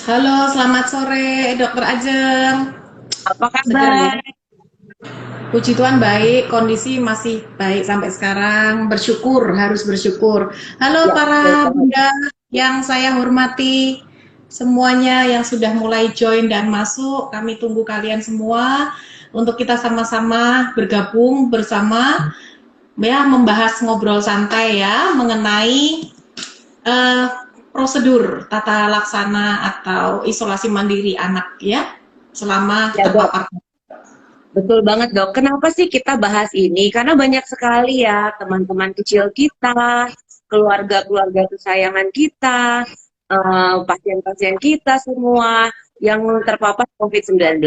Halo, selamat sore, Dokter Ajeng. Apa Seger ya? kabar? Puji Tuhan baik, kondisi masih baik sampai sekarang. Bersyukur, harus bersyukur. Halo Ya, betul para banget. bunda yang saya hormati, semuanya yang sudah mulai join dan masuk. Kami tunggu kalian semua untuk kita sama-sama bergabung bersama, ya, membahas ngobrol santai ya mengenai eh, prosedur tata laksana atau isolasi mandiri anak ya selama Ya, Dok. terpapar. Betul banget, Dok. Kenapa sih kita bahas ini? Karena banyak sekali ya teman-teman kecil kita, keluarga-keluarga kesayangan kita, pasien-pasien kita semua yang terpapar COVID-19.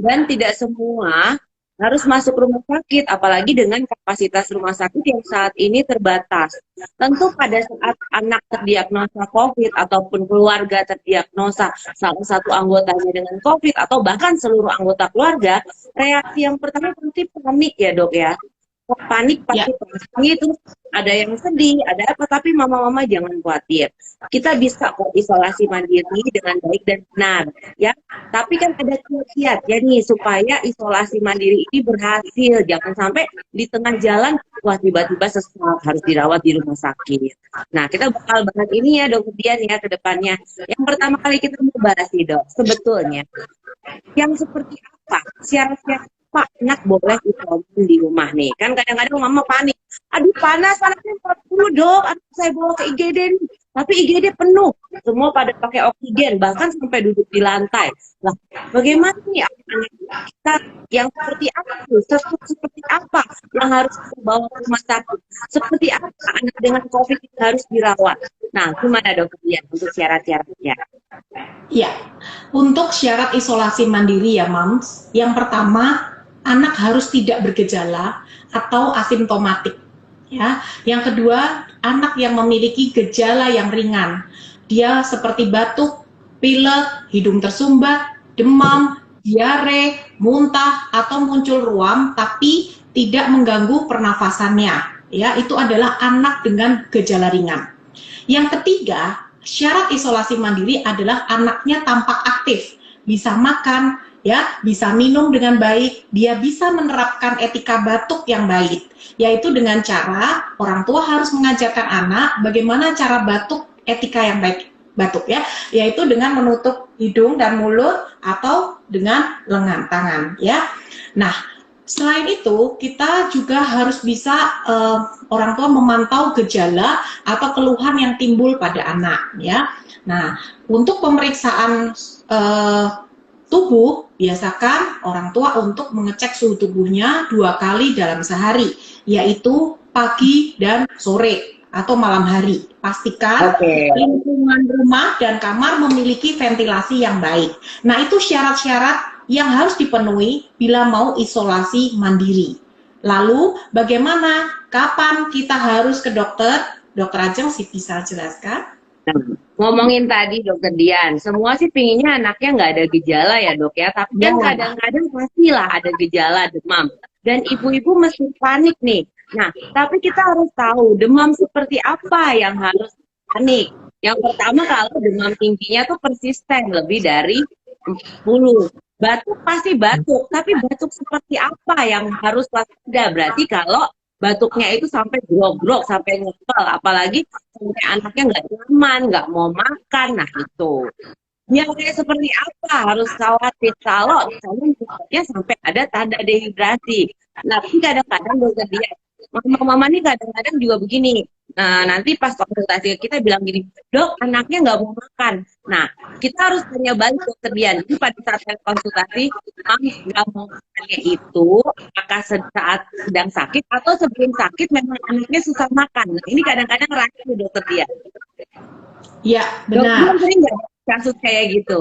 Dan tidak semua harus masuk rumah sakit, apalagi dengan kapasitas rumah sakit yang saat ini terbatas. Tentu pada saat anak terdiagnosa COVID ataupun keluarga terdiagnosa salah satu anggotanya dengan COVID atau bahkan seluruh anggota keluarga, reaksi yang pertama pasti panik ya dok ya. Panik Ya, pasti pasti itu ada yang sedih, ada apa, tapi mama-mama jangan khawatir. Kita bisa kok isolasi mandiri dengan baik dan benar ya. Tapi kan ada kiat-kiat ya nih supaya isolasi mandiri ini berhasil. Jangan sampai di tengah jalan wah tiba-tiba sesak harus dirawat di rumah sakit. Nah, kita bakal bahas ini ya dok Dian ya ke depannya. Yang pertama kali kita mau bahas nih dok, sebetulnya yang seperti apa? Syarat-syarat apa anak boleh isolasi di rumah nih? Kan kadang-kadang mama panik. Aduh panas, panasnya 40 dok. Aduh saya bawa ke IGD nih. Tapi IGD penuh. Semua pada pakai oksigen, bahkan sampai duduk di lantai. Nah, bagaimana nih anak kita yang seperti apa tuh? Seperti apa yang harus kita bawa ke rumah sakit? Seperti apa anak dengan COVID yang harus dirawat? Nah, gimana dokter Dian untuk syarat-syaratnya? ya. Untuk syarat isolasi mandiri ya, Mams. Yang pertama, anak harus tidak bergejala atau asimptomatik. Ya. Yang kedua, anak yang memiliki gejala yang ringan. Dia seperti batuk, pilek, hidung tersumbat, demam, diare, muntah atau muncul ruam tapi tidak mengganggu pernafasannya. Ya, itu adalah anak dengan gejala ringan. Yang ketiga, syarat isolasi mandiri adalah anaknya tampak aktif, bisa makan, ya, bisa minum dengan baik, dia bisa menerapkan etika batuk yang baik, yaitu dengan cara orang tua harus mengajarkan anak bagaimana cara batuk etika yang baik batuk ya, yaitu dengan menutup hidung dan mulut atau dengan lengan tangan ya. Nah, selain itu, kita juga harus bisa orang tua memantau gejala atau keluhan yang timbul pada anak, ya. Nah, untuk pemeriksaan tubuh, biasakan orang tua untuk mengecek suhu tubuhnya 2 kali dalam sehari, yaitu pagi dan sore atau malam hari. Pastikan Oke. lingkungan rumah dan kamar memiliki ventilasi yang baik. Nah, itu syarat-syarat yang harus dipenuhi bila mau isolasi mandiri. Lalu, bagaimana? Kapan kita harus ke dokter? Dokter Ajeng sih bisa jelaskan. Nah, ngomongin tadi dokter Dian, semua sih pinginnya anaknya nggak ada gejala ya dok ya, tapi Ya, kan kadang-kadang pastilah ada gejala demam. Dan ibu-ibu mesti panik nih. Nah, tapi kita harus tahu demam seperti apa yang harus panik. Yang pertama kalau demam tingginya tuh persisten lebih dari 40. Batuk pasti batuk, tapi batuk seperti apa yang harus waspada? Berarti kalau batuknya itu sampai grog-grog, sampai ngepel, apalagi sampai anaknya nggak nyaman, nggak mau makan, nah itu. Yang kayak seperti apa harus khawatir kalau misalnya misalnya sampai ada tanda dehidrasi. Nah, tapi kadang-kadang dokter dia, mama-mama nih kadang-kadang juga begini. Nah, nanti pas konsultasi kita bilang gini, dok anaknya nggak mau makan. Nah, kita harus tanya balik dokter Dian. Jadi pada saat konsultasi, nggak mau makannya itu apakah saat sedang sakit atau sebelum sakit memang anaknya susah makan. Nah, ini kadang-kadang ragu dokter Dian. ya, Dokter Dian benar. sering nggak kasus kayak gitu?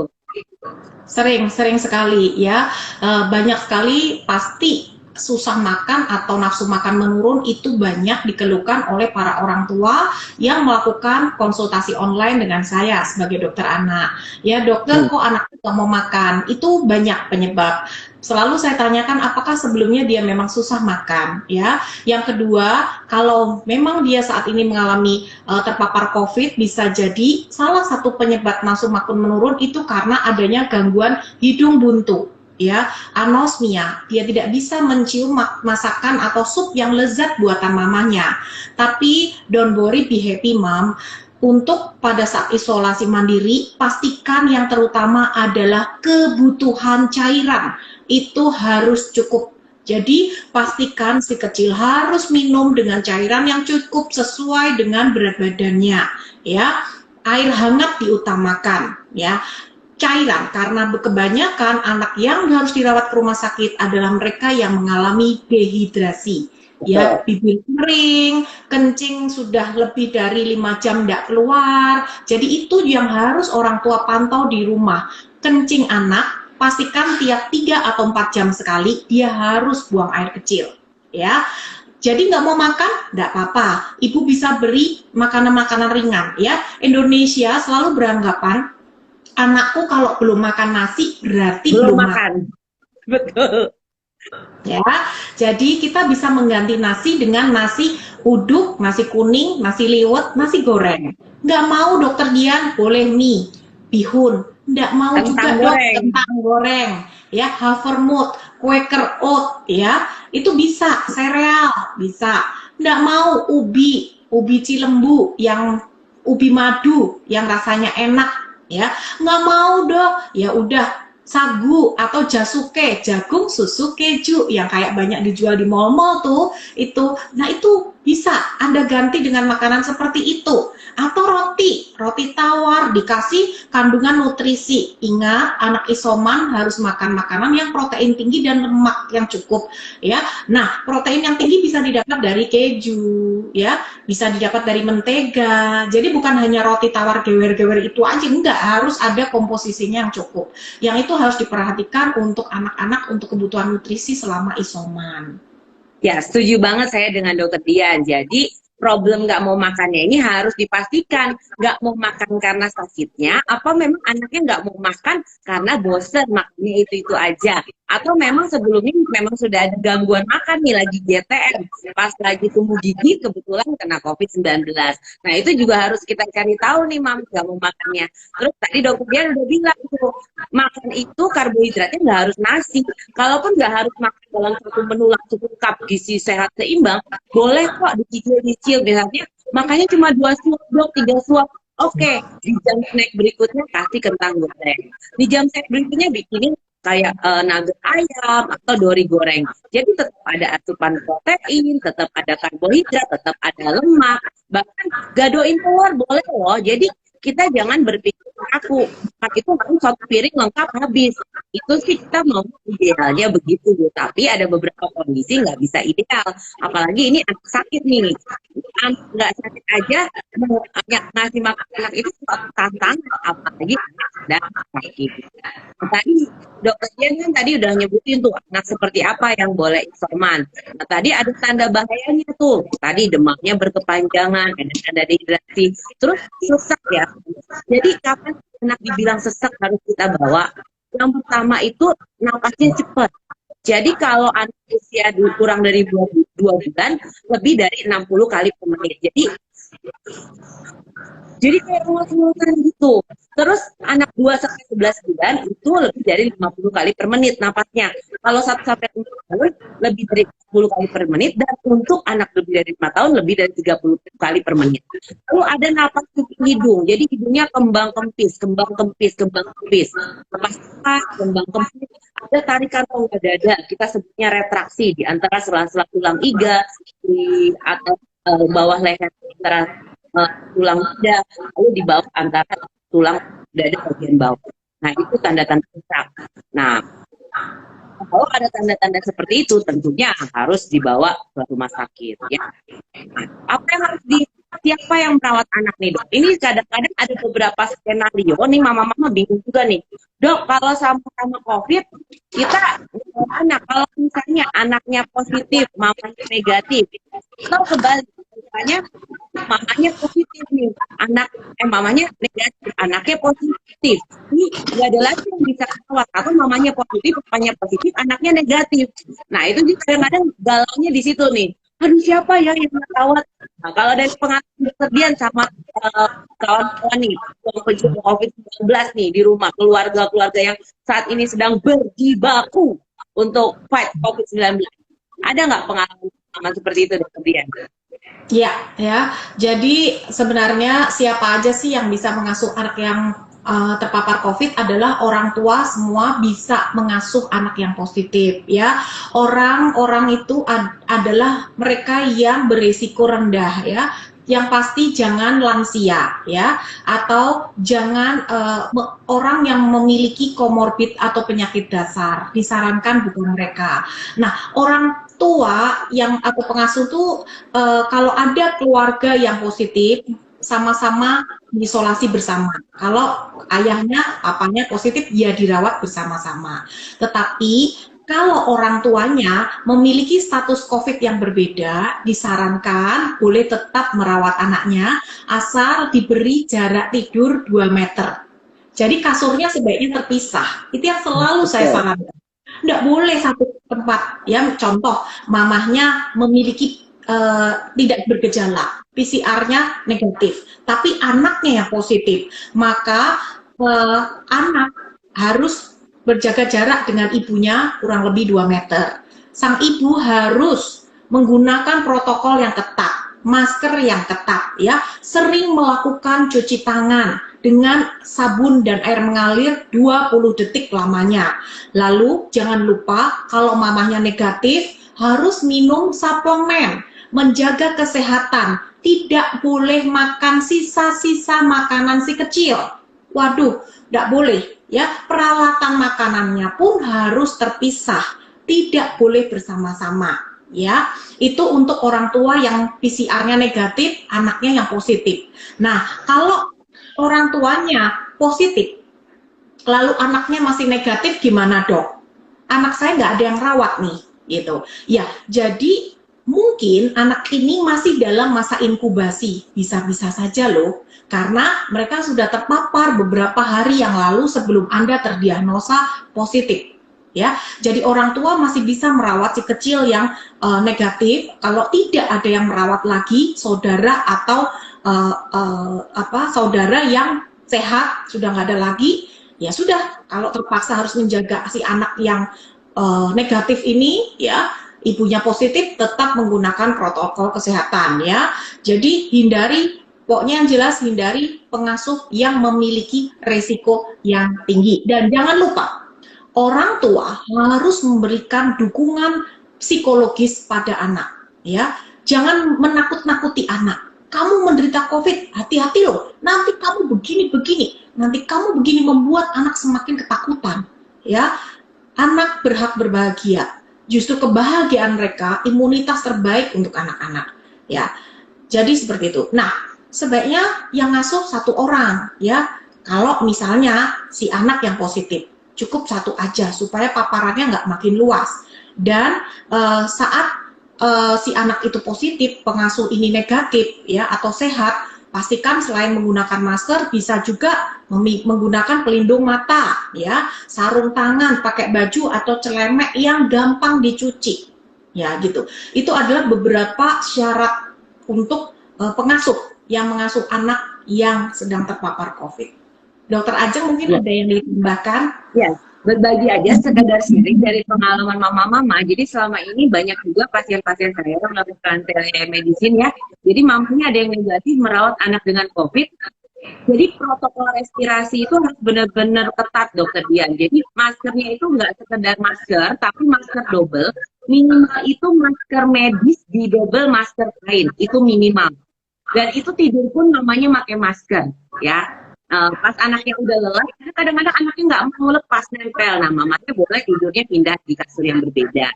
Sering sekali ya. Banyak sekali pasti susah makan atau nafsu makan menurun itu banyak dikeluhkan oleh para orang tua yang melakukan konsultasi online dengan saya sebagai dokter anak. Ya dokter, kok anak tidak mau makan? Itu banyak penyebab. Selalu saya tanyakan apakah sebelumnya dia memang susah makan, ya. Yang kedua, kalau memang dia saat ini mengalami terpapar COVID, bisa jadi salah satu penyebab nafsu makan menurun itu karena adanya gangguan hidung buntu, ya, anosmia. Dia tidak bisa mencium masakan atau sup yang lezat buatan mamanya. Tapi don't worry, be happy mom. Untuk pada saat isolasi mandiri, pastikan yang terutama adalah kebutuhan cairan itu harus cukup. Jadi pastikan si kecil harus minum dengan cairan yang cukup sesuai dengan berat badannya, ya. Air hangat diutamakan, ya. Cairan, karena kebanyakan anak yang harus dirawat ke rumah sakit adalah mereka yang mengalami dehidrasi, ya, bibir kering, kencing sudah lebih dari 5 jam tidak keluar. Jadi itu yang harus orang tua pantau di rumah. Kencing anak, pastikan tiap 3 atau 4 jam sekali dia harus buang air kecil, ya. Jadi nggak mau makan, nggak apa-apa. Ibu bisa beri makanan-makanan ringan, ya. Indonesia selalu beranggapan anakku kalau belum makan nasi berarti belum makan. Betul. Ya, jadi kita bisa mengganti nasi dengan nasi uduk, nasi kuning, nasi liwet, nasi goreng. Nggak mau dokter Dian, boleh mie, bihun. Nggak mau juga dok, kentang goreng, ya, havermut, Quaker oat, ya, itu bisa, sereal, bisa. Nggak mau ubi cilembu, yang ubi madu, yang rasanya enak, ya, nggak mau dok, ya udah sagu atau jasuke, jagung susu keju yang kayak banyak dijual di mall-mall tuh, itu. Nah itu bisa Anda ganti dengan makanan seperti itu. Atau roti tawar dikasih kandungan nutrisi. Ingat, anak isoman harus makan makanan yang protein tinggi dan lemak yang cukup, ya. Nah, protein yang tinggi bisa didapat dari keju, ya, bisa didapat dari mentega. Jadi bukan hanya roti tawar gewer-gewer itu aja, enggak, harus ada komposisinya yang cukup. Yang itu harus diperhatikan untuk anak-anak untuk kebutuhan nutrisi selama isoman. Ya, setuju banget saya dengan dokter Dian. Jadi problem nggak mau makannya ini harus dipastikan nggak mau makan karena sakitnya, apa memang anaknya nggak mau makan karena bosen makannya itu aja, atau memang sebelumnya memang sudah ada gangguan makan nih, lagi GTM, pas lagi tumbuh gigi kebetulan kena COVID-19. Nah itu juga harus kita cari tahu nih, mam, nggak mau makannya. Terus tadi dokter Dian udah bilang tuh, makan itu karbohidratnya nggak harus nasi, kalaupun nggak harus makan dalam satu menu langsung lengkap gizi sehat seimbang, boleh kok dicicil misalnya makanya cuma 2 suap dok, 3 suap. Oke, di jam snack berikutnya kasih kentang goreng. Di jam snack berikutnya bikinin kayak nugget ayam atau dori goreng. Jadi tetap ada asupan protein, tetap ada karbohidrat, tetap ada lemak. Bahkan gadoin telur boleh loh. Jadi kita jangan berpikir aku itu harus 1 piring lengkap habis. Itu sih kita mau idealnya begitu, tapi ada beberapa kondisi nggak bisa ideal. Apalagi ini anak sakit nih, anak nggak sakit aja mau ngasih makan anak itu suatu tantangan, apalagi anak sedang sakit. Tadi dokter Dian kan tadi udah nyebutin tuh anak seperti apa yang boleh isoman. Nah, tadi ada tanda bahayanya tuh. Tadi demamnya berkepanjangan, ada tanda dehidrasi, terus sesak ya. Jadi kapan anak dibilang sesak harus kita bawa? Yang pertama itu napasnya cepat. Jadi kalau anak usia kurang dari 2 bulan, lebih dari 60 kali per menit. Jadi kayak ngulur-nguluran gitu. Terus anak 2-11 bulan itu lebih dari 50 kali per menit napasnya. Kalau 1-5 tahun lebih dari 10 kali per menit, dan untuk anak lebih dari 5 tahun lebih dari 30 kali per menit. Lalu ada napas cuping hidung. Jadi hidungnya kembang kempis. Napas kembang kempis. Ada tarikan rongga dada, kita sebutnya retraksi di antara sela-sela tulang iga atau bawah leher antara tulang dada, lalu di bawah antara tulang dada bagian bawah. Nah, itu tanda-tanda sesak. Nah, kalau ada tanda-tanda seperti itu, tentunya harus dibawa ke rumah sakit. Ya. Nah, apa yang harus siapa yang merawat anak nih, dok? Ini kadang-kadang ada beberapa skenario nih, mama-mama bingung juga nih. Dok, kalau sama-sama COVID, kita anak kalau misalnya anaknya positif, mamanya negatif, atau kebalik, misalnya mamanya positif nih, mamanya negatif, anaknya positif. Ini nggak ada lagi yang bisa kawat, atau mamanya positif, anaknya negatif. Nah, itu juga kadang-kadang galaunya di situ nih. Aduh, siapa ya yang merawat? Nah, kalau dari pengalaman Dokter Dian sama kawan-kawan nih, yang pejuang COVID-19 nih di rumah, keluarga-keluarga yang saat ini sedang berjibaku untuk fight COVID-19. Ada nggak pengalaman seperti itu, Dokter Dian? Ya, ya. Jadi sebenarnya siapa aja sih yang bisa mengasuh anak yang terpapar COVID adalah orang tua semua bisa mengasuh anak yang positif ya. Orang-orang itu adalah mereka yang berisiko rendah ya. Yang pasti jangan lansia ya, atau jangan orang yang memiliki komorbid atau penyakit dasar, disarankan bukan mereka. Nah, orang tua yang atau pengasuh tuh kalau ada keluarga yang positif sama-sama isolasi bersama. Kalau ayahnya, papanya positif, ya dirawat bersama-sama. Tetapi kalau orang tuanya memiliki status COVID yang berbeda, disarankan boleh tetap merawat anaknya asal diberi jarak tidur 2 meter. Jadi kasurnya sebaiknya terpisah. Itu yang selalu saya sarankan. Nggak boleh satu tempat. Ya, contoh, mamahnya memiliki tidak bergejala, PCR-nya negatif, tapi anaknya yang positif, maka anak harus berjaga jarak dengan ibunya kurang lebih 2 meter. Sang ibu harus menggunakan protokol yang ketat, masker yang ketat, ya, sering melakukan cuci tangan dengan sabun dan air mengalir 20 detik lamanya. Lalu jangan lupa kalau mamahnya negatif harus minum suplemen, menjaga kesehatan, tidak boleh makan sisa-sisa makanan si kecil. Waduh, tidak boleh ya. Peralatan makanannya pun harus terpisah, tidak boleh bersama-sama ya. Itu untuk orang tua yang PCR-nya negatif, anaknya yang positif. Nah, kalau orang tuanya positif, lalu anaknya masih negatif, gimana dok? Anak saya nggak ada yang rawat nih, gitu. Ya, jadi mungkin anak ini masih dalam masa inkubasi, bisa-bisa saja loh, karena mereka sudah terpapar beberapa hari yang lalu sebelum Anda terdiagnosa positif. Ya, jadi orang tua masih bisa merawat si kecil yang negatif. Kalau tidak ada yang merawat lagi, saudara atau saudara yang sehat sudah nggak ada lagi, ya sudah. Kalau terpaksa harus menjaga si anak yang negatif ini, ya ibunya positif, tetap menggunakan protokol kesehatan ya. Jadi pokoknya yang jelas hindari pengasuh yang memiliki resiko yang tinggi. Dan jangan lupa, orang tua harus memberikan dukungan psikologis pada anak ya. Jangan menakut-nakuti anak. Kamu menderita COVID, hati-hati loh. Nanti kamu begini-begini. Nanti kamu begini, membuat anak semakin ketakutan ya. Anak berhak berbahagia. Justru kebahagiaan mereka imunitas terbaik untuk anak-anak ya. Jadi seperti itu. Nah, sebaiknya yang ngasuh satu orang ya. Kalau misalnya si anak yang positif, cukup satu aja supaya paparannya nggak makin luas. Dan saat si anak itu positif, pengasuh ini negatif ya atau sehat, pastikan selain menggunakan masker bisa juga menggunakan pelindung mata ya, sarung tangan, pakai baju atau celemek yang gampang dicuci ya gitu. Itu adalah beberapa syarat untuk pengasuh yang mengasuh anak yang sedang terpapar COVID. Dokter Ajeng mungkin ada yang ditambahkan? Ya, berbagi aja sekedar sharing dari pengalaman mama-mama. Jadi selama ini banyak juga pasien-pasien saya yang melakukan telemedicine ya. Jadi mamanya ada yang negatif merawat anak dengan COVID. Jadi protokol respirasi itu harus benar-benar ketat, Dokter Dian. Jadi maskernya itu nggak sekedar masker, tapi masker double. Minimal itu masker medis di double masker kain, itu minimal. Dan itu tidur pun namanya pakai masker, ya. Pas anaknya udah lelah, kadang-kadang anaknya nggak mau lepas nempel. Nah, mamanya boleh tidurnya pindah di kasur yang berbeda.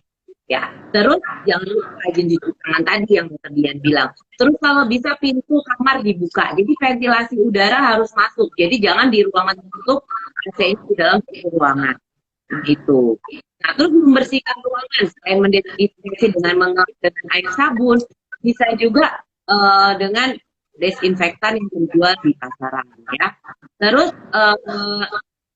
Ya, terus jangan lupa rajin cuci tangan tadi yang Dokter Dian bilang. Terus kalau bisa pintu kamar dibuka, jadi ventilasi udara harus masuk. Jadi jangan di ruangan tertutup AC ini di dalam suatu ruangan gitu. Nah, terus membersihkan ruangan selain mendesinfeksi dengan air sabun, bisa juga dengan desinfektan yang terjual di pasaran ya. Terus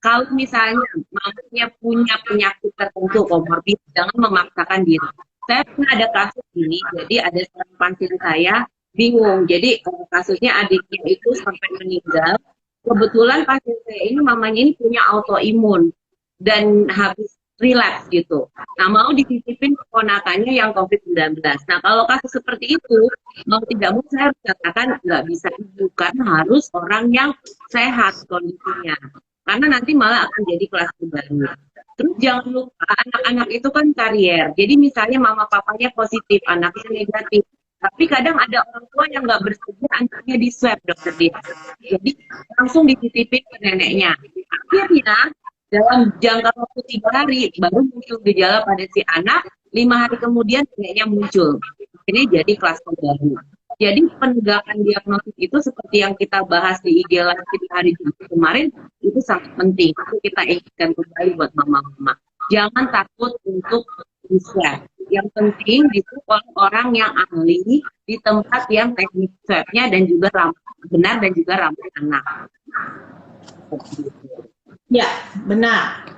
kalau misalnya mamanya punya penyakit tertentu komorbid, jangan memaksakan diri. Saya pernah ada kasus ini, jadi ada seorang pasien saya bingung. Jadi kasusnya adiknya itu sampai meninggal. Kebetulan pasien saya ini mamanya ini punya autoimun dan habis relapse gitu. Nah, mau dititipin keponakannya yang COVID-19. Nah, kalau kasus seperti itu, mau tidak mau saya harus katakan nggak bisa bukan harus orang yang sehat kondisinya. Karena nanti malah akan jadi kluster baru. Terus jangan lupa anak-anak itu kan karier. Jadi misalnya mama papanya positif, anaknya negatif. Tapi kadang ada orang tua yang nggak bersedia anaknya di swab dokter dia. Jadi langsung dititipin ke neneknya. Akhirnya dalam jangka waktu 3 hari baru muncul gejala pada si anak, 5 hari kemudian neneknya muncul. Ini jadi kluster baru. Jadi penegakan diagnosis itu seperti yang kita bahas di IG Live kita hari Jumat kemarin itu sangat penting. Itu kita ingatkan kembali buat mama-mama. Jangan takut untuk swab. Yang penting itu orang yang ahli di tempat yang teknik swabnya dan juga benar dan juga ramah anak. Ya, benar.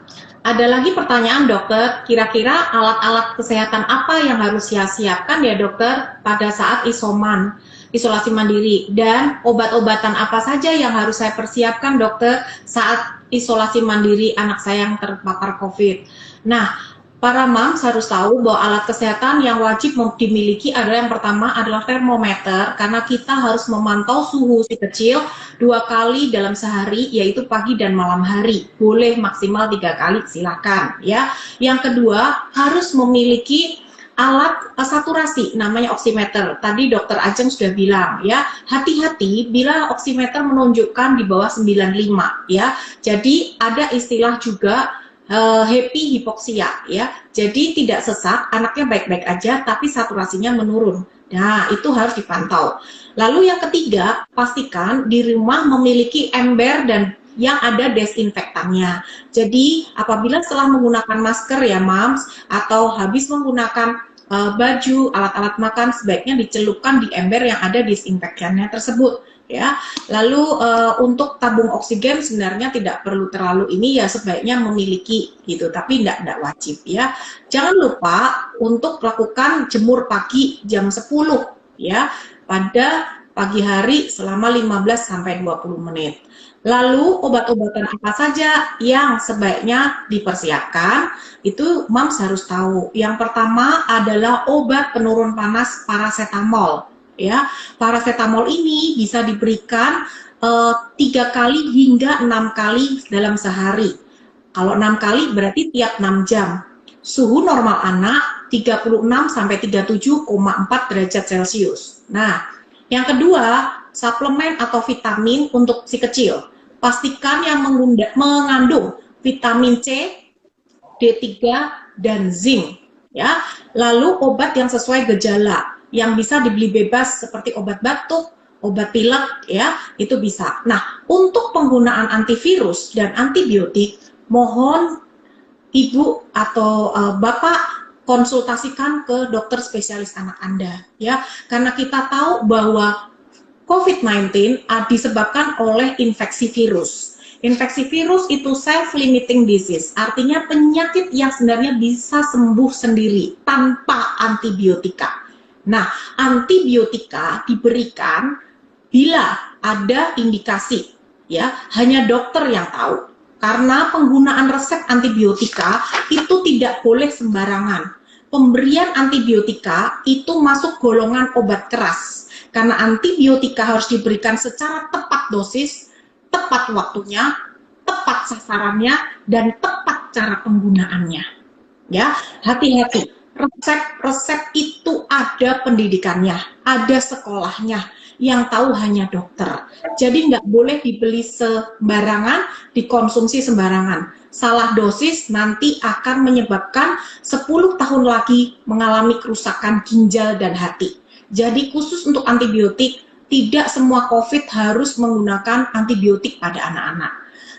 Ada lagi pertanyaan dokter, kira-kira alat-alat kesehatan apa yang harus saya siapkan ya dokter pada saat isoman, isolasi mandiri, dan obat-obatan apa saja yang harus saya persiapkan dokter saat isolasi mandiri anak saya yang terpapar COVID. Nah, para moms harus tahu bahwa alat kesehatan yang wajib dimiliki adalah yang pertama adalah termometer, karena kita harus memantau suhu si kecil 2 kali dalam sehari, yaitu pagi dan malam hari. Boleh maksimal 3 kali, silakan ya. Yang kedua harus memiliki alat saturasi, namanya oximeter. Tadi dokter Ajeng sudah bilang ya, hati-hati bila oximeter menunjukkan di bawah 95 ya. Jadi ada istilah juga happy hipoksia ya, jadi tidak sesak, anaknya baik-baik aja tapi saturasinya menurun. Nah, itu harus dipantau. Lalu yang ketiga, pastikan di rumah memiliki ember dan yang ada desinfektannya. Jadi apabila setelah menggunakan masker ya moms, atau habis menggunakan baju, alat-alat makan, sebaiknya dicelupkan di ember yang ada desinfektannya tersebut ya. Lalu untuk tabung oksigen sebenarnya tidak perlu terlalu ini ya, sebaiknya memiliki gitu, tapi tidak wajib ya. Jangan lupa untuk lakukan jemur pagi jam 10 ya, pada pagi hari selama 15-20 menit. Lalu obat-obatan apa saja yang sebaiknya dipersiapkan, itu moms harus tahu. Yang pertama adalah obat penurun panas paracetamol. Ya, paracetamol ini bisa diberikan 3 kali hingga 6 kali dalam sehari. Kalau 6 kali berarti tiap 6 jam. Suhu normal anak 36 sampai 37,4 derajat Celcius. Nah, yang kedua, suplemen atau vitamin untuk si kecil. Pastikan yang mengandung vitamin C, D3 dan zinc ya. Lalu obat yang sesuai gejala yang bisa dibeli bebas seperti obat batuk, obat pilek ya, itu bisa. Nah, untuk penggunaan antivirus dan antibiotik, mohon ibu atau bapak konsultasikan ke dokter spesialis anak Anda ya, karena kita tahu bahwa COVID-19 disebabkan oleh infeksi virus. Infeksi virus itu self-limiting disease, artinya penyakit yang sebenarnya bisa sembuh sendiri tanpa antibiotika. Nah, antibiotika diberikan bila ada indikasi, ya, hanya dokter yang tahu. Karena penggunaan resep antibiotika itu tidak boleh sembarangan. Pemberian antibiotika itu masuk golongan obat keras. Karena antibiotika harus diberikan secara tepat dosis, tepat waktunya, tepat sasarannya, dan tepat cara penggunaannya. Ya, hati-hati. Resep-resep itu ada pendidikannya, ada sekolahnya, yang tahu hanya dokter. Jadi nggak boleh dibeli sembarangan, dikonsumsi sembarangan. Salah dosis nanti akan menyebabkan 10 tahun lagi mengalami kerusakan ginjal dan hati. Jadi khusus untuk antibiotik, tidak semua COVID harus menggunakan antibiotik pada anak-anak.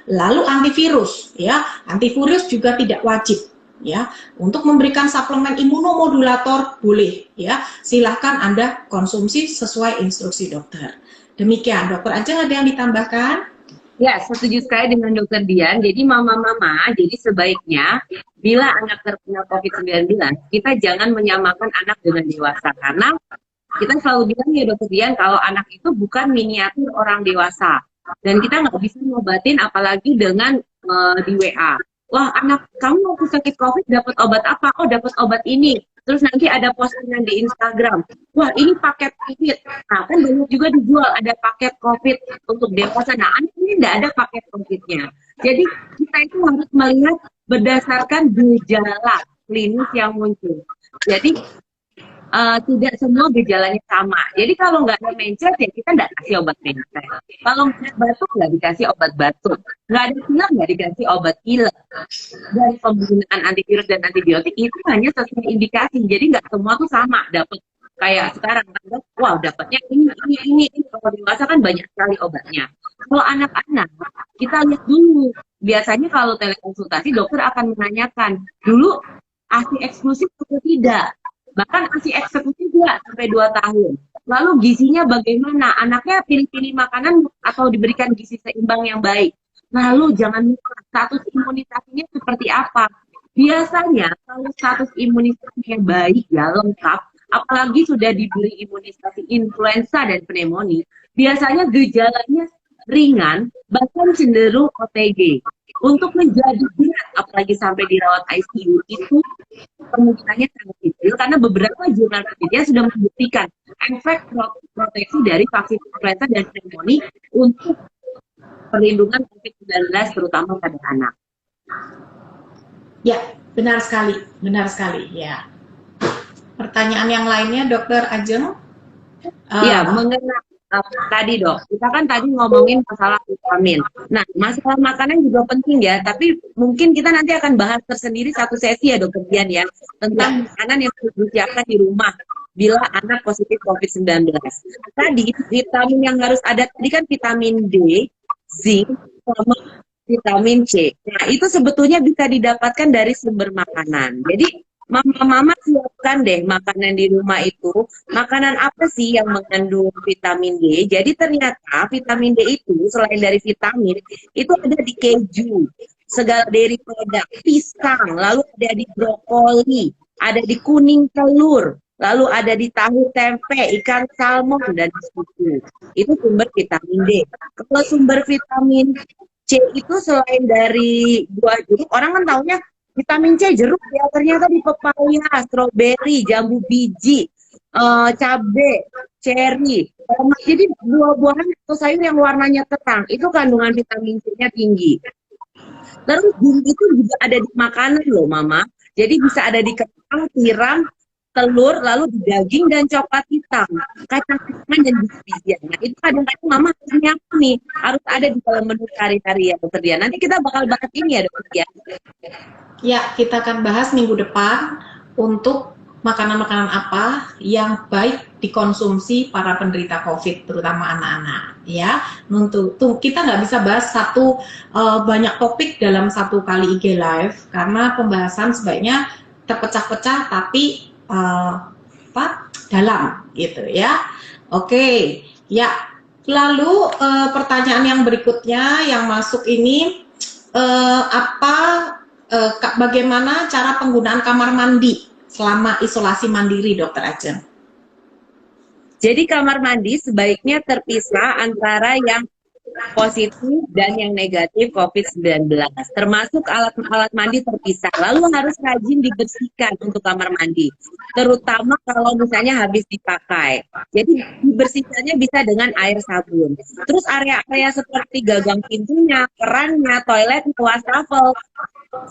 Lalu antivirus, ya, antivirus juga tidak wajib. Ya, untuk memberikan suplemen imunomodulator boleh, ya, silahkan Anda konsumsi sesuai instruksi dokter. Demikian, dokter Ajeng ada yang ditambahkan? Ya, setuju sekali dengan dokter Dian. Jadi mama-mama, jadi sebaiknya bila anak terkena COVID-19, kita jangan menyamakan anak dengan dewasa. Karena kita selalu bilang ya dokter Dian, kalau anak itu bukan miniatur orang dewasa. Dan kita nggak bisa ngobatin apalagi dengan di WA. Wah, anak kamu waktu sakit COVID dapat obat apa? Oh, dapat obat ini. Terus nanti ada postingan di Instagram. Wah, ini paket COVID. Nah, kan banyak juga dijual ada paket COVID untuk dewasa. Nah, anak ini tidak ada paket COVID-nya. Jadi, kita itu harus melihat berdasarkan gejala klinis yang muncul. Jadi, tidak semua gejalanya sama. Jadi kalau nggak ada mencret ya kita nggak kasih obat mencret. Kalau nggak ada batuk nggak dikasih obat batuk. Nggak ada pilek nggak dikasih obat pilek. Dan penggunaan antivirus dan antibiotik itu hanya sesuai indikasi. Jadi nggak semua tuh sama dapat kayak sekarang. Wow, dapatnya ini. Kalau dewasa kan banyak sekali obatnya. Kalau anak-anak kita lihat dulu. Biasanya kalau telekonsultasi dokter akan menanyakan dulu ASI eksklusif atau tidak. Bahkan ASI eksekutif juga sampai 2 tahun. Lalu gizinya bagaimana? Anaknya pilih-pilih makanan atau diberikan gizi seimbang yang baik. Lalu jangan lupa status imunisasinya seperti apa. Biasanya kalau status imunisasinya baik ya lengkap, apalagi sudah diberi imunisasi influenza dan pneumonia, biasanya gejalanya ringan, bahkan cenderung OTG. Untuk menjadi berat, apalagi sampai dirawat ICU, itu kemungkinannya sangat kecil karena beberapa jurnal penelitian sudah membuktikan efek proteksi dari vaksin influenza dan pneumonia untuk perlindungan COVID-19 terutama pada anak. Ya, benar sekali, ya. Pertanyaan yang lainnya, Dokter Ajeng? Ya, mengenai tadi dok, kita kan tadi ngomongin masalah vitamin. Nah, masalah makanan juga penting ya, tapi mungkin kita nanti akan bahas tersendiri satu sesi ya dokter Dian ya, tentang makanan yang harus disiapkan di rumah bila anak positif COVID-19. Tadi vitamin yang harus ada tadi kan vitamin D, zinc, sama vitamin C. Nah, itu sebetulnya bisa didapatkan dari sumber makanan. Jadi mama-mama siapkan deh makanan di rumah itu. Makanan apa sih yang mengandung vitamin D? Jadi ternyata vitamin D itu selain dari vitamin, itu ada di keju, segala dairy product, pisang, lalu ada di brokoli, ada di kuning telur, lalu ada di tahu tempe, ikan salmon, dan susu. Itu sumber vitamin D. Kalau sumber vitamin C itu selain dari buah jeruk, orang kan taunya vitamin C jeruk ya, ternyata di pepaya, stroberi, jambu biji, cabai, ceri. Jadi buah-buahan atau sayur yang warnanya terang, itu kandungan vitamin C-nya tinggi. Terus zinc itu juga ada di makanan loh mama. Jadi bisa ada di kentang, tiram, telur, lalu di daging dan coklat hitam, kacang-kacangan dan biji-bijian. Nah itu kadang-kadang mama harus nyiapin nih, harus ada di dalam menu sehari-hari ya dokter Dian. Nanti kita bakal bahas ini ya dokter Dian. Ya, kita akan bahas minggu depan untuk makanan-makanan apa yang baik dikonsumsi para penderita COVID, terutama anak-anak. Ya, untuk kita nggak bisa bahas banyak topik dalam satu kali IG Live karena pembahasan sebaiknya terpecah-pecah tapi dalam gitu ya. Oke, ya. Lalu pertanyaan yang berikutnya yang masuk ini bagaimana cara penggunaan kamar mandi selama isolasi mandiri, Dokter Ajeng? Jadi kamar mandi sebaiknya terpisah antara yang positif dan yang negatif COVID-19. Termasuk alat-alat mandi terpisah. Lalu harus rajin dibersihkan untuk kamar mandi. Terutama kalau misalnya habis dipakai. Jadi dibersihkannya bisa dengan air sabun. Terus area-area seperti gagang pintunya, kerannya, toilet, wastafel,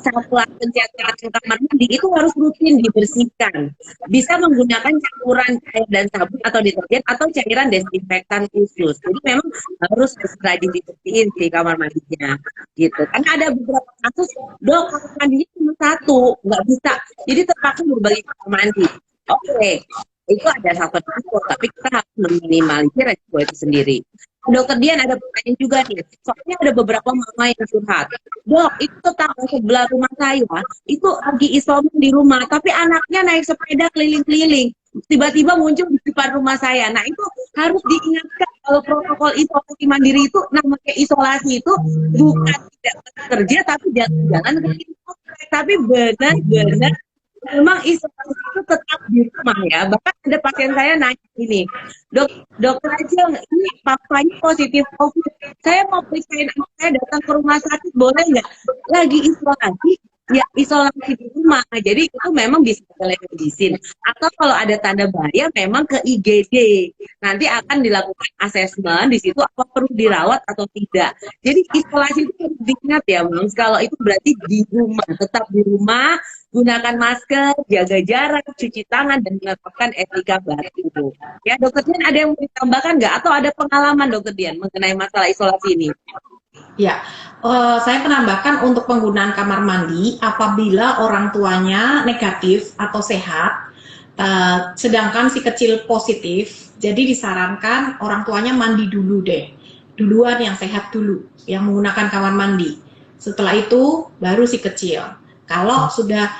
sampah pencetakan kamar mandi itu harus rutin dibersihkan. Bisa menggunakan campuran air dan sabun atau deterjen atau cairan desinfektan khusus. Jadi memang harus rajin dibersihin sih kamar mandinya, gitu. Karena ada beberapa kasus dok kamar mandinya cuma satu, nggak bisa. Jadi terpaksa berbagi kamar mandi. Oke, itu ada satu risiko, tapi kita harus meminimalisir risiko itu sendiri. Dokter Dian ada pertanyaan juga nih. Soalnya ada beberapa mama yang curhat. Dok, itu tetangga sebelah rumah saya, itu lagi isoman di rumah, tapi anaknya naik sepeda keliling-keliling. Tiba-tiba muncul di depan rumah saya. Nah, itu harus diingatkan kalau protokol isolasi mandiri itu, namanya isolasi itu bukan tidak bekerja, tapi jalan-jalan ke klinik. Tapi benar-benar memang isolasi itu tetap di rumah ya. Bahkan ada pasien saya nanya gini, dokter Ajeng, ini papanya positif COVID. Saya mau periksain anak saya datang ke rumah sakit, boleh nggak? Lagi isolasi, ya isolasi di rumah. Jadi itu memang bisa telemedicine. Atau kalau ada tanda bahaya, memang ke IGD. Nanti akan dilakukan asesmen di situ apa perlu dirawat atau tidak. Jadi isolasi itu harus diingat ya, Mas. Kalau itu berarti di rumah, tetap di rumah, gunakan masker, jaga jarak, cuci tangan, dan menerapkan etika baku. Ya, Dokter Dian ada yang mau ditambahkan nggak? Atau ada pengalaman Dokter Dian mengenai masalah isolasi ini? Ya, saya menambahkan untuk penggunaan kamar mandi apabila orang tuanya negatif atau sehat, sedangkan si kecil positif, jadi disarankan orang tuanya mandi dulu deh, duluan yang sehat dulu, yang menggunakan kamar mandi. Setelah itu baru si kecil. Kalau sudah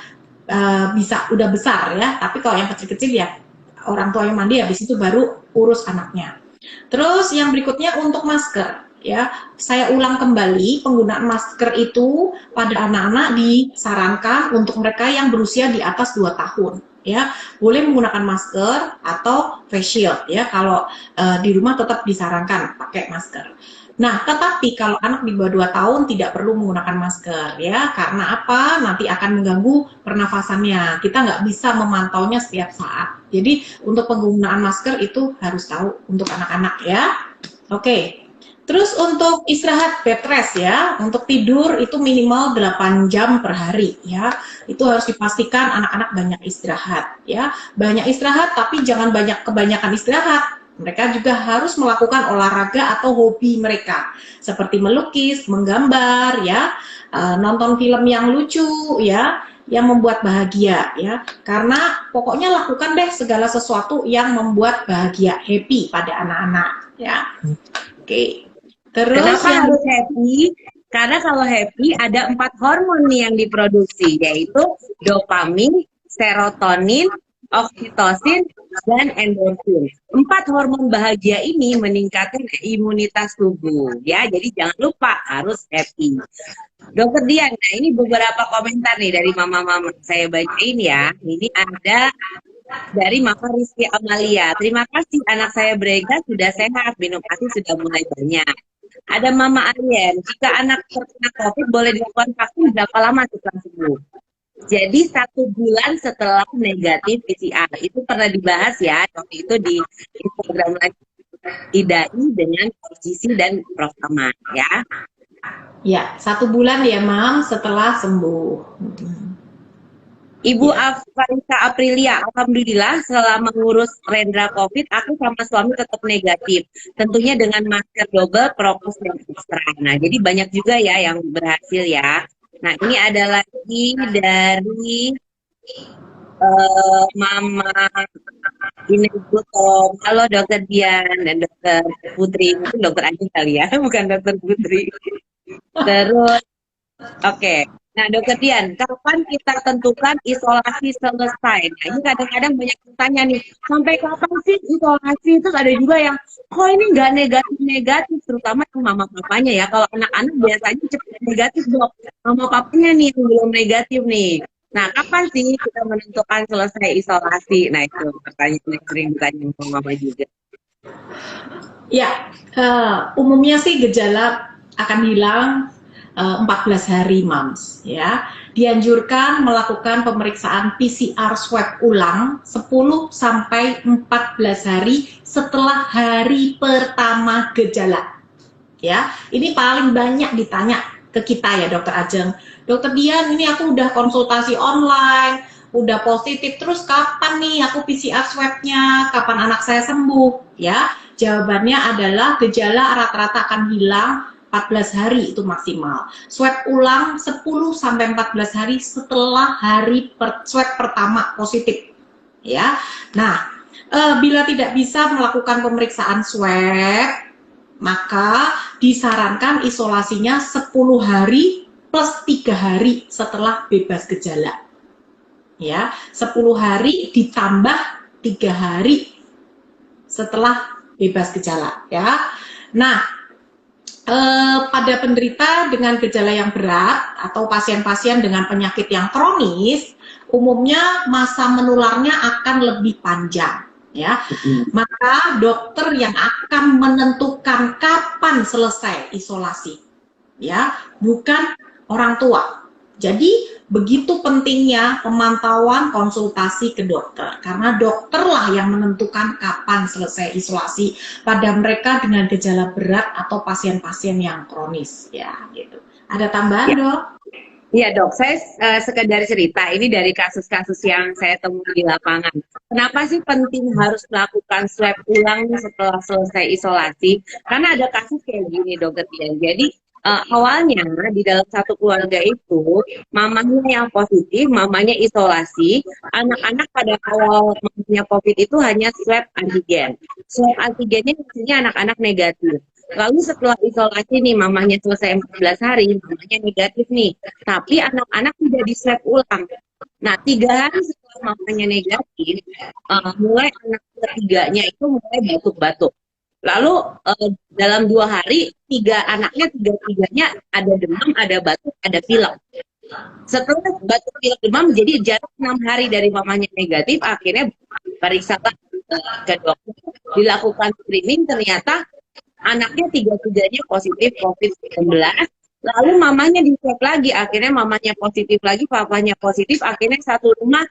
udah besar ya, tapi kalau yang kecil-kecil ya orang tua yang mandi, habis itu baru urus anaknya. Terus yang berikutnya untuk masker. Ya, saya ulang kembali, penggunaan masker itu pada anak-anak disarankan untuk mereka yang berusia di atas 2 tahun. Ya, boleh menggunakan masker atau face shield. Ya, kalau di rumah tetap disarankan pakai masker. Nah, tetapi kalau anak di bawah 2 tahun tidak perlu menggunakan masker, ya, karena apa? Nanti akan mengganggu pernafasannya. Kita nggak bisa memantaunya setiap saat. Jadi, untuk penggunaan masker itu harus tahu untuk anak-anak, ya. Oke. Terus untuk istirahat bed rest ya, untuk tidur itu minimal 8 jam per hari ya. Itu harus dipastikan anak-anak banyak istirahat ya. Banyak istirahat tapi jangan kebanyakan istirahat. Mereka juga harus melakukan olahraga atau hobi mereka seperti melukis, menggambar ya, nonton film yang lucu ya, yang membuat bahagia ya. Karena pokoknya lakukan deh segala sesuatu yang membuat bahagia, happy pada anak-anak ya. Oke. Terus kenapa harus happy? Karena kalau happy ada 4 hormon nih yang diproduksi, yaitu dopamin, serotonin, oksitosin, dan endorfin. 4 hormon bahagia ini meningkatkan imunitas tubuh. Ya, jadi jangan lupa harus happy. Dokter Dian, nah ini beberapa komentar nih dari mama-mama. Saya bacain ya. Ini ada dari Mama Rizky Amalia. Terima kasih, anak saya Brega sudah sehat, minum ASI sudah mulai banyak. Ada Mama Aryen, jika anak terkena COVID boleh dilakukan vaksin berapa lama setelah sembuh? Jadi 1 bulan setelah negatif PCR. Itu pernah dibahas ya, waktu itu di Instagram IDAI dengan Prof. Gisi dan Prof. Aman ya. Ya, 1 bulan ya Mam setelah sembuh. Ibu Afarika Aprilia, alhamdulillah selama ngurus Rendra COVID, aku sama suami tetap negatif. Tentunya dengan masker double, prokes dan ekstra. Nah, jadi banyak juga ya yang berhasil ya. Nah, ini ada lagi dari Mama Ibu Tom. Halo Dokter Dian dan Dokter Putri. Mungkin Dokter Anjing kali ya, bukan Dokter Putri. Terus, oke. Nah, Dokter Dian, kapan kita tentukan isolasi selesai? Nah, ini kadang-kadang banyak bertanya nih, sampai kapan sih isolasi? Terus ada juga yang, kok ini nggak negatif-negatif, terutama yang mama papanya ya. Kalau anak-anak biasanya cepat negatif, Dok. Mama papanya nih yang belum negatif nih. Nah, kapan sih kita menentukan selesai isolasi? Nah, itu pertanyaan yang sering ditanya sama mama juga. Ya, umumnya sih gejala akan hilang 14 hari Mams ya. Dianjurkan melakukan pemeriksaan PCR swab ulang 10 sampai 14 hari setelah hari pertama gejala. Ya, ini paling banyak ditanya ke kita ya Dokter Ajeng. Dokter Dian, ini aku udah konsultasi online, udah positif, terus kapan nih aku PCR swabnya, kapan anak saya sembuh? Ya, jawabannya adalah gejala rata-rata akan hilang 14 hari itu maksimal. Swab ulang 10 sampai 14 hari setelah hari swab pertama positif. Ya. Nah, bila tidak bisa melakukan pemeriksaan swab maka disarankan isolasinya 10 hari plus 3 hari setelah bebas gejala. Ya, 10 hari ditambah 3 hari setelah bebas gejala, ya. Nah, pada penderita dengan gejala yang berat atau pasien-pasien dengan penyakit yang kronis, umumnya masa menularnya akan lebih panjang, ya. Maka dokter yang akan menentukan kapan selesai isolasi, ya, bukan orang tua. Jadi begitu pentingnya pemantauan konsultasi ke dokter, karena dokterlah yang menentukan kapan selesai isolasi pada mereka dengan gejala berat atau pasien-pasien yang kronis, ya gitu. Ada tambahan, Dok? Iya dok, saya sekedar cerita ini dari kasus-kasus yang saya temui di lapangan. Kenapa sih penting harus melakukan swab ulang setelah selesai isolasi? Karena ada kasus kayak gini dokter Dian. Jadi awalnya di dalam satu keluarga itu mamanya yang positif, mamanya isolasi, anak-anak pada awal mamanya COVID itu hanya swab antigen. Swab antigennya isinya anak-anak negatif. Lalu setelah isolasi nih mamanya selesai 14 hari, mamanya negatif nih. Tapi anak-anak tidak di swab ulang. Nah, 3 hari setelah mamanya negatif, mulai anak ketiganya itu mulai batuk-batuk. Lalu dalam 2 hari, 3 anaknya, 3-tiganya ada demam, ada batuk, ada pilek. Setelah batuk pilek demam, jadi jarak 6 hari dari mamanya negatif, akhirnya periksa ke dokter, dilakukan screening, ternyata anaknya 3-tiganya positif COVID-19, lalu mamanya di swab lagi, akhirnya mamanya positif lagi, papanya positif, akhirnya satu rumah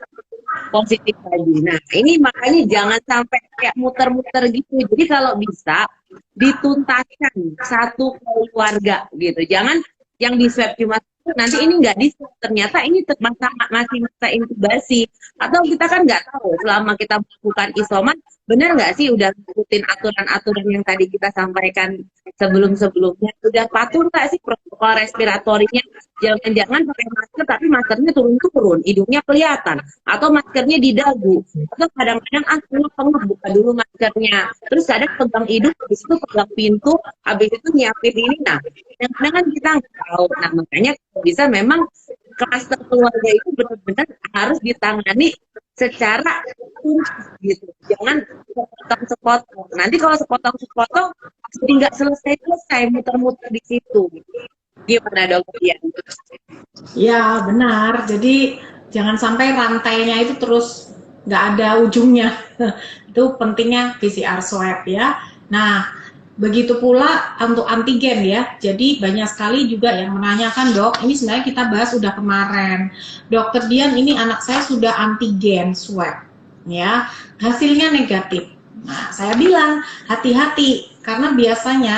positif lagi. Nah, ini makanya jangan sampai kayak muter-muter gitu. Jadi kalau bisa dituntaskan satu keluarga gitu. Jangan yang di swab cuma nanti ini nggak di swab, ternyata ini masih masa inkubasi. Atau kita kan nggak tahu selama kita melakukan isoman, benar nggak sih udah ngikutin aturan-aturan yang tadi kita sampaikan sebelum-sebelumnya, udah patuh nggak sih protokol respiratorinya? Jangan-jangan pakai masker tapi maskernya turun-turun, hidungnya kelihatan, atau maskernya di dagu, atau kadang-kadang pengep buka dulu maskernya, terus kadang pegang hidung, habis itu pegang pintu, habis itu nyiapin ini. Nah, kadang-kadang kan kita nggak tahu. Nah, makanya bisa memang kluster keluarga itu benar-benar harus ditangani secara tuntas gitu. Jangan sepotong-sepotong. Nanti kalau sepotong-sepotong jadi nggak selesai-selesai muter-muter di situ. Gimana dokter ya? Ya benar. Jadi jangan sampai rantainya itu terus nggak ada ujungnya. Itu pentingnya PCR swab ya. Nah, begitu pula untuk antigen ya. Jadi banyak sekali juga yang menanyakan, dok, ini sebenarnya kita bahas sudah kemarin. Dokter Dian, ini anak saya sudah antigen swab, ya, hasilnya negatif. Nah, saya bilang hati-hati karena biasanya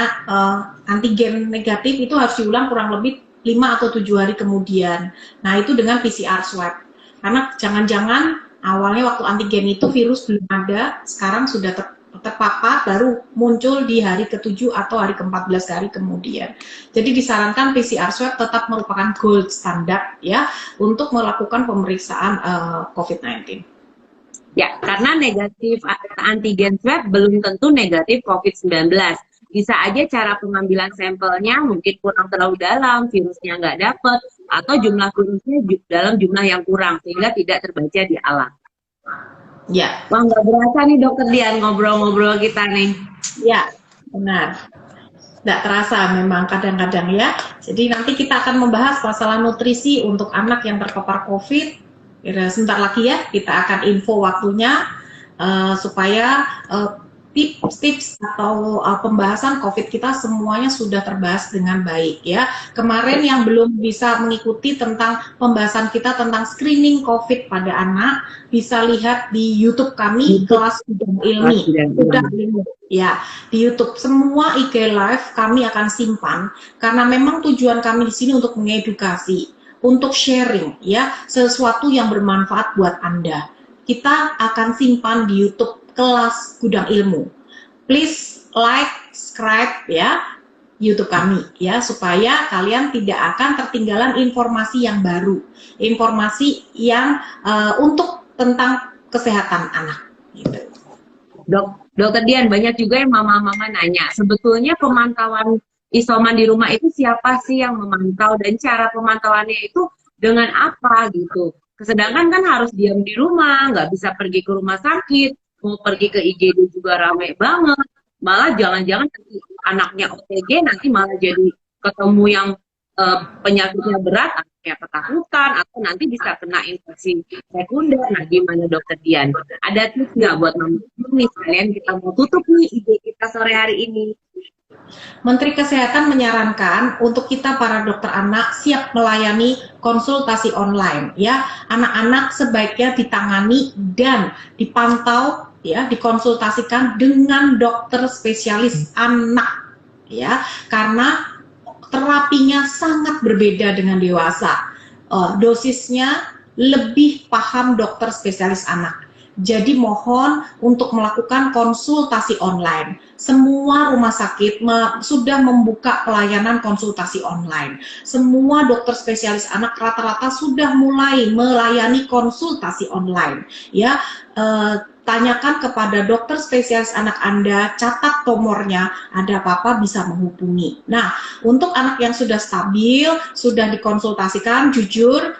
antigen negatif itu harus diulang kurang lebih 5 atau 7 hari kemudian. Nah, itu dengan PCR swab. Karena jangan-jangan awalnya waktu antigen itu virus belum ada, sekarang sudah terpapar baru muncul di hari ke-7 atau hari ke-14 hari kemudian. Jadi disarankan PCR swab tetap merupakan gold standar ya untuk melakukan pemeriksaan COVID-19. Ya, karena negatif antigen swab belum tentu negatif COVID-19. Bisa aja cara pengambilan sampelnya mungkin kurang terlalu dalam, virusnya nggak dapet, atau jumlah virusnya dalam jumlah yang kurang, sehingga tidak terbaca di alat. Ya. Wah, nggak berasa nih dokter Dian ngobrol-ngobrol kita nih. Ya, benar. Nggak terasa memang kadang-kadang ya. Jadi nanti kita akan membahas masalah nutrisi untuk anak yang terpapar COVID. Sebentar lagi ya, kita akan info waktunya supaya tips-tips atau pembahasan COVID kita semuanya sudah terbahas dengan baik ya. Kemarin yang belum bisa mengikuti tentang pembahasan kita tentang screening COVID pada anak, bisa lihat di YouTube kami, Kelas Gudang Ilmi. Ya, di YouTube semua IG Live kami akan simpan karena memang tujuan kami di sini untuk mengedukasi, untuk sharing ya, sesuatu yang bermanfaat buat Anda. Kita akan simpan di YouTube Kelas Gudang Ilmu. Please like, subscribe ya YouTube kami ya, supaya kalian tidak akan ketinggalan informasi yang baru, informasi yang untuk tentang kesehatan anak gitu. Dok, Dokter Dian, banyak juga yang mama-mama nanya, sebetulnya pemantauan isoman di rumah itu siapa sih yang memantau dan cara pemantauannya itu dengan apa gitu. Sedangkan kan harus diam di rumah, nggak bisa pergi ke rumah sakit, mau pergi ke IGD juga ramai banget. Malah jangan-jangan nanti anaknya OTG nanti malah jadi ketemu yang penyakitnya berat, anaknya ketakutan, atau nanti bisa kena infeksi sekunder. Nah, gimana dokter Dian? Ada tips nggak buat mama nih sekalian kita mau tutup nih ide kita sore hari ini? Menteri Kesehatan menyarankan untuk kita para dokter anak siap melayani konsultasi online ya. Anak-anak sebaiknya ditangani dan dipantau ya, dikonsultasikan dengan dokter spesialis anak ya. Karena terapinya sangat berbeda dengan dewasa. Dosisnya lebih paham dokter spesialis anak. Jadi mohon untuk melakukan konsultasi online. Semua rumah sakit sudah membuka pelayanan konsultasi online. Semua dokter spesialis anak rata-rata sudah mulai melayani konsultasi online. Ya, tanyakan kepada dokter spesialis anak Anda, catat nomornya, ada apa-apa bisa menghubungi. Nah, untuk anak yang sudah stabil, sudah dikonsultasikan, jujur,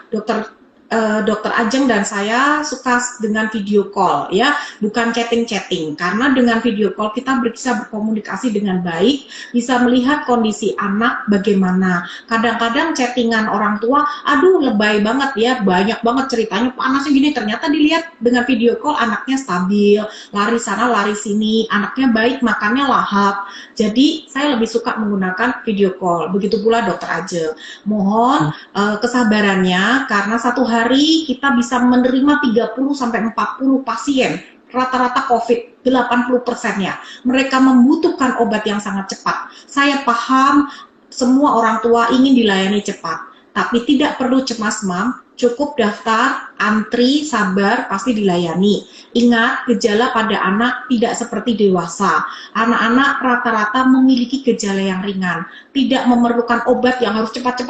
Dokter Ajeng dan saya suka dengan video call ya, bukan chatting-chatting, karena dengan video call kita bisa berkomunikasi dengan baik, bisa melihat kondisi anak bagaimana. Kadang-kadang chattingan orang tua, aduh lebay banget ya, banyak banget ceritanya panasnya gini, ternyata dilihat dengan video call anaknya stabil, lari sana lari sini, anaknya baik, makannya lahap. Jadi saya lebih suka menggunakan video call. Begitu pula dokter Ajeng. Mohon kesabarannya, karena satu hari kita bisa menerima 30-40 pasien rata-rata COVID, 80%-nya. Mereka membutuhkan obat yang sangat cepat. Saya paham semua orang tua ingin dilayani cepat, tapi tidak perlu cemas, Mam. Cukup daftar, antri, sabar, pasti dilayani. Ingat, gejala pada anak tidak seperti dewasa. Anak-anak rata-rata memiliki gejala yang ringan, tidak memerlukan obat yang harus cepat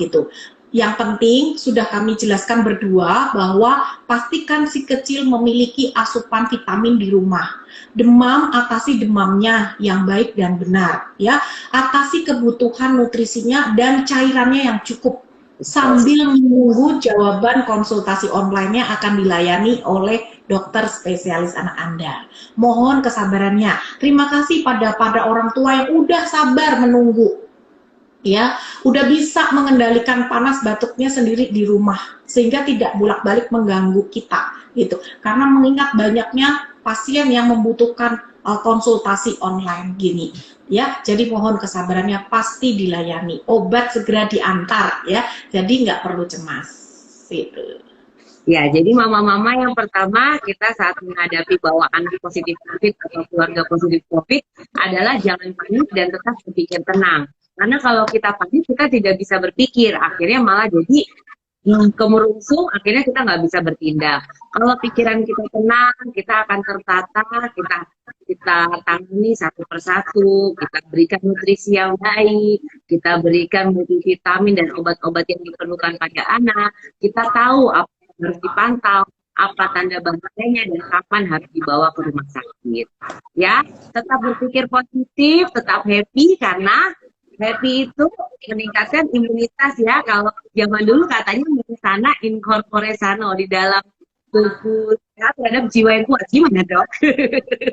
gitu. Yang penting sudah kami jelaskan berdua bahwa pastikan si kecil memiliki asupan vitamin di rumah. Demam, atasi demamnya yang baik dan benar ya. Atasi kebutuhan nutrisinya dan cairannya yang cukup. Sambil menunggu jawaban konsultasi online-nya akan dilayani oleh dokter spesialis anak Anda. Mohon kesabarannya. Terima kasih pada orang tua yang udah sabar menunggu. Ya, udah bisa mengendalikan panas batuknya sendiri di rumah sehingga tidak bolak-balik mengganggu kita gitu. Karena mengingat banyaknya pasien yang membutuhkan konsultasi online gini. Ya, jadi mohon kesabarannya, pasti dilayani. Obat segera diantar ya. Jadi nggak perlu cemas. Gitu. Ya, jadi mama-mama yang pertama kita saat menghadapi bahwa anak positif COVID atau keluarga positif COVID adalah jangan panik dan tetap berpikir tenang. Karena kalau kita panik, kita tidak bisa berpikir. Akhirnya malah jadi kemerungsung, akhirnya kita nggak bisa bertindak. Kalau pikiran kita tenang, kita akan tertata, kita tangani satu persatu, kita berikan nutrisi yang baik, kita berikan multivitamin dan obat-obat yang diperlukan pada anak. Kita tahu apa yang harus dipantau, apa tanda bahayanya, dan kapan harus dibawa ke rumah sakit. Ya, tetap berpikir positif, tetap happy, karena happy itu meningkatkan imunitas ya. Kalau zaman dulu katanya mens sana in corpore sano, di dalam tubuh sehat terhadap jiwa yang kuat. Gimana, Dok?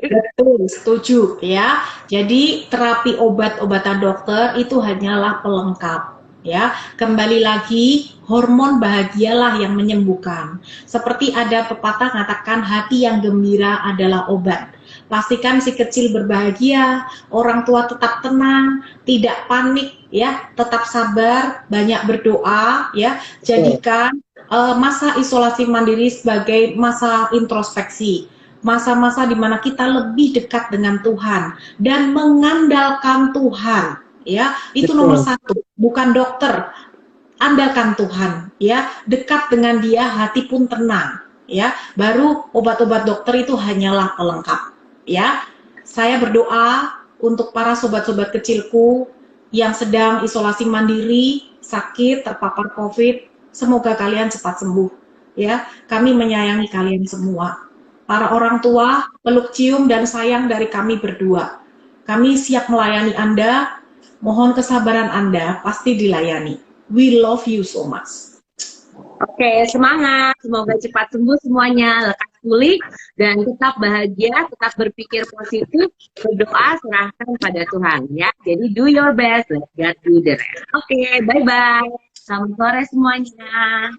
Betul, setuju ya. Jadi terapi obat-obatan dokter itu hanyalah pelengkap ya. Kembali lagi, hormon bahagialah yang menyembuhkan. Seperti ada pepatah mengatakan hati yang gembira adalah obat. Pastikan si kecil berbahagia, orang tua tetap tenang, tidak panik ya, tetap sabar, banyak berdoa ya. Jadikan masa isolasi mandiri sebagai masa introspeksi. Masa-masa di mana kita lebih dekat dengan Tuhan dan mengandalkan Tuhan ya. Itu nomor satu, bukan dokter. Andalkan Tuhan ya, dekat dengan Dia, hati pun tenang ya. Baru obat-obat dokter itu hanyalah pelengkap. Ya, saya berdoa untuk para sobat-sobat kecilku yang sedang isolasi mandiri, sakit, terpapar COVID, semoga kalian cepat sembuh. Ya, kami menyayangi kalian semua. para orang tua, peluk cium dan sayang dari kami berdua. Kami siap melayani Anda, mohon kesabaran Anda, pasti dilayani. We love you so much. Oke, semangat. Semoga cepat sembuh semuanya, lekas pulih, dan tetap bahagia, tetap berpikir positif, berdoa, serahkan pada Tuhan. Ya, jadi do your best, let God do the rest. Oke, bye-bye. Selamat sore semuanya.